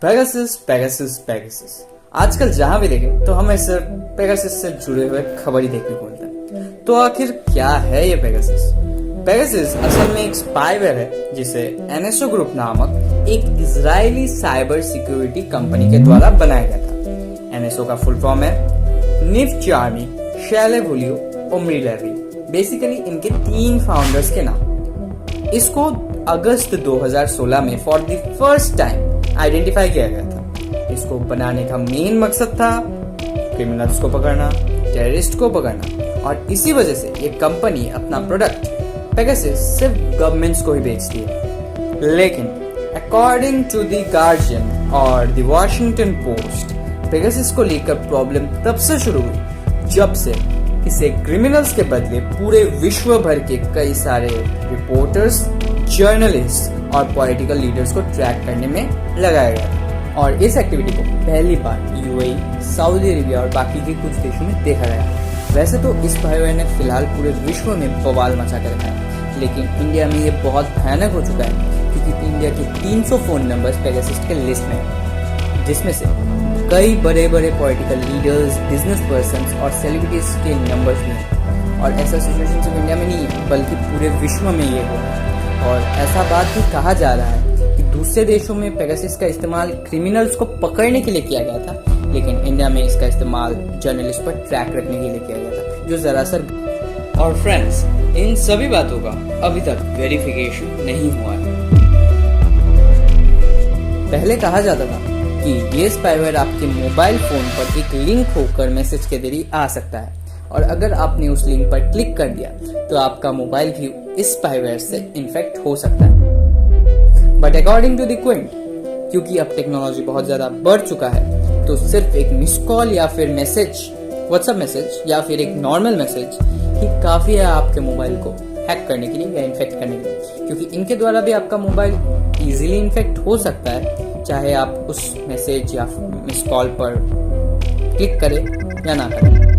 Pegasus Pegasus Pegasus. आजकल जहां भी देखें तो हमें सिर्फ पेगासस से जुड़े हुए खबर ही देखने को मिलता है। तो आखिर क्या है ये पेगासस? पेगासस असल में एक स्पाईवेयर है जिसे एनएसओ ग्रुप नामक एक इजरायली साइबर सिक्योरिटी कंपनी के द्वारा बनाया गया था। एनएसओ का फुल फॉर्म है निव चार्मी, शैले वुलियो, उमरी लेवी। बेसिकली इनके 3 फाउंडर्स के नाम। इसको अगस्त 2016 में for the first time identify किया गया था। इसको बनाने का मेन मकसद था क्रिमिनल्स को पकड़ना, टेररिस्ट को पकड़ना, और इसी वजह से ये कंपनी अपना प्रोडक्ट पेगासस सिर्फ गवर्नमेंट्स को ही बेचती है। लेकिन अकॉर्डिंग टू द गार्जियन और द वॉशिंगटन पोस्ट, पेगासस को लेकर प्रॉब्लम तब से शुरू हुई जब से इसे क्रिमिनल्स के बदले पूरे विश्व भर के कई सारे रिपोर्टर्स, जर्नलिस्ट और पॉलिटिकल लीडर्स को ट्रैक करने में लगाया गया। और इस एक्टिविटी को पहली बार यूएई, सऊदी अरेबिया और बाकी के कुछ देशों में देखा गया। वैसे तो इस स्पाईवेयर ने फिलहाल पूरे विश्व में बवाल मचा कर रखा है, लेकिन इंडिया में ये बहुत भयानक हो चुका है क्योंकि इंडिया के 300 फोन नंबर्स पेगासस के लिस्ट में है, जिसमें से कई बड़े बड़े पॉलिटिकल लीडर्स, बिजनेस पर्सन्स और सेलिब्रिटीज के नंबर्स भी हैं। और ऐसा सिचुएशन सिर्फ इंडिया में नहीं है बल्कि पूरे विश्व में ये हो रहा है। और ऐसा बात भी कहा जा रहा है कि दूसरे देशों में पेगासस का इस्तेमाल क्रिमिनल्स को पकड़ने के लिए किया गया था, लेकिन इंडिया में इसका इस्तेमाल जर्नलिस्ट पर ट्रैक रखने के लिए किया गया था, जो जरा सा। और फ्रेंड्स, इन सभी बातों का अभी तक वेरिफिकेशन नहीं हुआ है। पहले कहा जाता था कि ये स्पाईवेयर आपके मोबाइल फोन पर एक लिंक होकर मैसेज के जरिए आ सकता है, और अगर आपने उस लिंक पर क्लिक कर दिया तो आपका मोबाइल भी इस स्पाईवेयर से इन्फेक्ट हो सकता है। But according to the Quint, क्योंकि अब टेक्नोलॉजी बहुत ज्यादा बढ़ चुका है, तो सिर्फ एक मिस कॉल या फिर मैसेज, व्हाट्सएप मैसेज या फिर एक नॉर्मल मैसेज ही काफी है आपके मोबाइल को हैक करने के लिए या इन्फेक्ट करने के लिए, क्योंकि इनके द्वारा भी आपका मोबाइल इजीली इन्फेक्ट हो सकता है, चाहे आप उस मैसेज या मिस कॉल पर क्लिक करें या ना करें।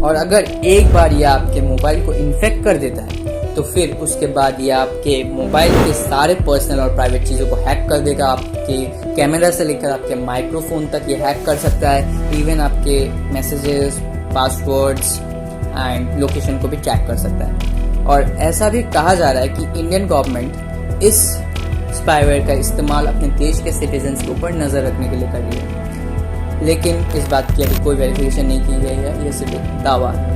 और अगर एक बार ये आपके मोबाइल को इन्फेक्ट कर देता है तो फिर उसके बाद ये आपके मोबाइल के सारे पर्सनल और प्राइवेट चीज़ों को हैक कर देगा। आपके कैमरा से लेकर आपके माइक्रोफोन तक ये हैक कर सकता है। इवन आपके मैसेजेस, पासवर्ड्स एंड लोकेशन को भी ट्रैक कर सकता है। और ऐसा भी कहा जा रहा है कि इंडियन गवर्नमेंट इस स्पाईवेयर का इस्तेमाल अपने देश के सिटीजन्स के ऊपर नज़र रखने के लिए कर रही है, लेकिन इस बात की अभी कोई वेरिफिकेशन नहीं की गई है, ये सिर्फ एक दावा है।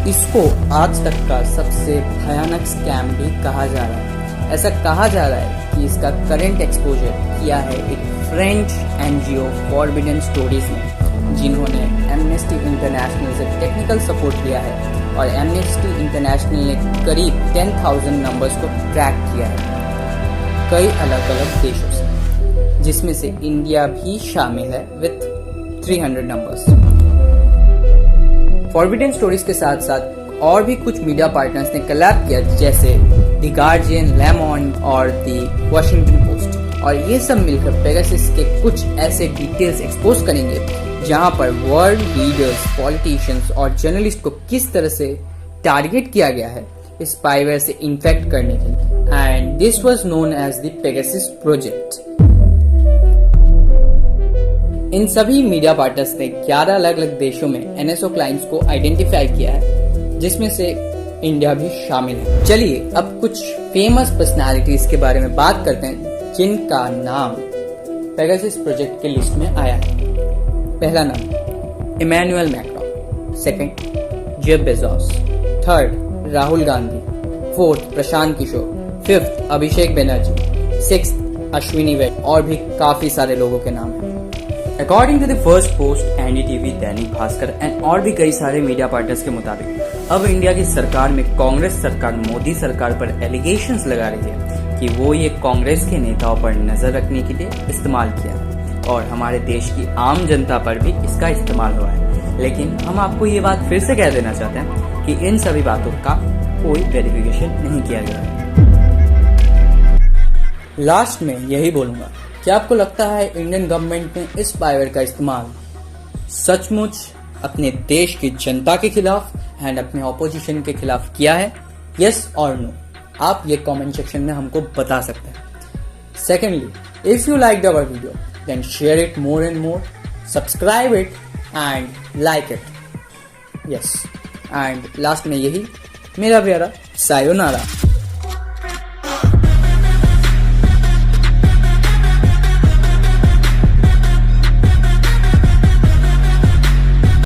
इसको आज तक का सबसे भयानक स्कैम भी कहा जा रहा है। ऐसा कहा जा रहा है कि इसका करंट एक्सपोजर किया है एक फ्रेंच एनजीओ फॉरबिडन स्टोरीज ने, जिन्होंने एमनेस्टी इंटरनेशनल से टेक्निकल सपोर्ट लिया है। और एमनेस्टी इंटरनेशनल ने करीब 10,000 नंबर्स को ट्रैक किया है कई अलग अलग देशों से, जिसमें से इंडिया भी शामिल है विथ 300 नंबर्स। फॉरबिडन स्टोरीज के साथ साथ और भी कुछ मीडिया पार्टनर्स ने कोलैब किया, जैसे द गार्जियन, ले मोंड और द वॉशिंगटन पोस्ट। और ये सब मिलकर पेगासस के कुछ ऐसे डिटेल्स एक्सपोज करेंगे जहां पर वर्ल्ड लीडर्स, पॉलिटिशियंस और जर्नलिस्ट को किस तरह से टारगेट किया गया है इस स्पाईवेयर से इन्फेक्ट करने के लिए। And this was known as the Pegasus project. इन सभी मीडिया पार्टनर्स ने 11 अलग अलग देशों में एनएसओ क्लाइंट्स को आइडेंटिफाई किया है, जिसमें से इंडिया भी शामिल है। चलिए अब कुछ फेमस पर्सनालिटीज के बारे में बात करते हैं जिनका नाम पेगासस प्रोजेक्ट के लिस्ट में आया है। पहला नाम Emmanuel Macron, second Jeff Bezos, third Rahul Gandhi, fourth Prashant Kishor, fifth Abhishek Banerjee, sixth Ashwini Vaishnaw, और भी काफी सारे लोगों के नाम हैं। According to the first post NDTV, Dainik Bhaskar and और भी कई सारे मीडिया पार्टनर्स के मुताबिक अब इंडिया की सरकार में कांग्रेस सरकार मोदी सरकार पर एलिगेशंस लगा रही है कि वो ये कांग्रेस के नेताओं पर नजर रखने के लिए इस्तेमाल किया, और हमारे देश की आम जनता पर भी इसका इस्तेमाल हुआ है। लेकिन हम आपको ये बात फिर से कह देना चाहते हैं कि इन सभी बातों का कोई वेरिफिकेशन नहीं किया गया है। लास्ट में यही बोलूंगा, क्या आपको लगता है इंडियन गवर्नमेंट ने इस स्पाईवेयर का इस्तेमाल सचमुच अपने देश की जनता के खिलाफ एंड अपने ऑपोजिशन के खिलाफ किया है? यस और नो, आप ये कमेंट सेक्शन में हमको बता सकते हैं। Secondly, if you liked our video, then share it more and more, subscribe it and like it. Yes, and last में यही मेरा प्यारा सायोनारा।